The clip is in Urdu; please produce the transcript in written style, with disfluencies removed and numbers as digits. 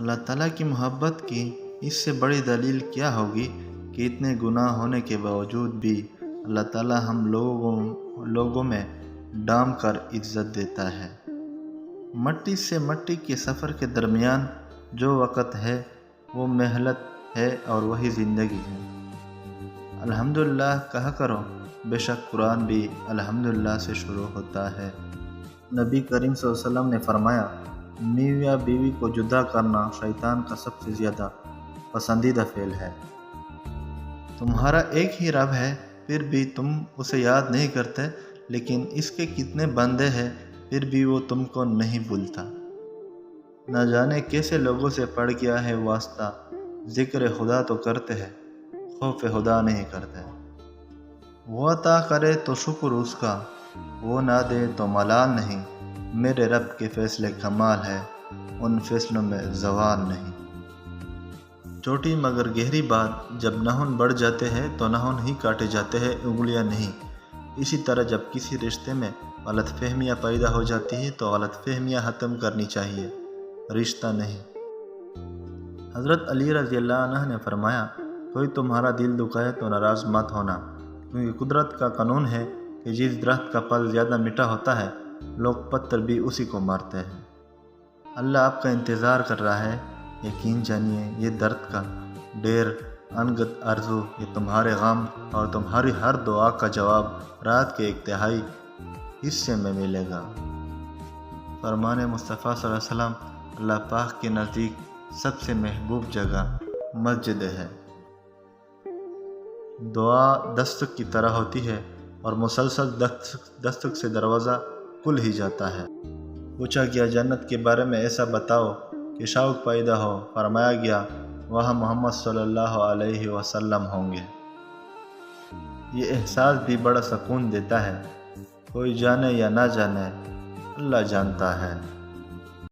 اللہ تعالیٰ کی محبت کی اس سے بڑی دلیل کیا ہوگی کہ اتنے گناہ ہونے کے باوجود بھی اللہ تعالیٰ ہم لوگوں میں ڈام کر عزت دیتا ہے۔ مٹی سے مٹی کے سفر کے درمیان جو وقت ہے وہ محنت ہے اور وہی زندگی ہے۔ الحمدللہ کہا کرو، بے شک قرآن بھی الحمدللہ سے شروع ہوتا ہے۔ نبی کریم صلی اللہ علیہ وسلم نے فرمایا، میاں بیوی کو جدا کرنا شیطان کا سب سے زیادہ پسندیدہ فعل ہے۔ تمہارا ایک ہی رب ہے، پھر بھی تم اسے یاد نہیں کرتے، لیکن اس کے کتنے بندے ہیں پھر بھی وہ تم کو نہیں بھولتا۔ نہ جانے کیسے لوگوں سے پڑ گیا ہے واسطہ، ذکر خدا تو کرتے ہیں، خوف خدا نہیں کرتے۔ وہ عطا کرے تو شکر اس کا، وہ نہ دے تو ملال نہیں۔ میرے رب کے فیصلے کمال ہے، ان فیصلوں میں زوال نہیں۔ چھوٹی مگر گہری بات، جب ناخن بڑھ جاتے ہیں تو ناخن ہی کاٹے جاتے ہیں، انگلیاں نہیں۔ اسی طرح جب کسی رشتے میں غلط فہمیاں پیدا ہو جاتی ہیں تو غلط فہمیاں ختم کرنی چاہیے، رشتہ نہیں۔ حضرت علی رضی اللہ عنہ نے فرمایا، کوئی تمہارا دل دکھائے تو ناراض مت ہونا، کیونکہ قدرت کا قانون ہے کہ جس درخت کا پھل زیادہ میٹھا ہوتا ہے لوگ پتھر بھی اسی کو مارتے ہیں۔ اللہ آپ کا انتظار کر رہا ہے، یقین جانیے یہ درد کا ڈیر انگت آرزو، یہ تمہارے غم اور تمہاری ہر دعا کا جواب رات کے 1/3 حصے میں ملے گا۔ فرمان مصطفیٰ صلی اللہ علیہ وسلم، اللہ پاک کے نزدیک سب سے محبوب جگہ مسجد ہے۔ دعا دستک کی طرح ہوتی ہے اور مسلسل دستک سے دروازہ کھل ہی جاتا ہے۔ پوچھا گیا جنت کے بارے میں ایسا بتاؤ کہ شوق پیدا ہو، فرمایا گیا وہاں محمد صلی اللہ علیہ وسلم ہوں گے۔ یہ احساس بھی بڑا سکون دیتا ہے، کوئی جانے یا نہ جانے اللہ جانتا ہے۔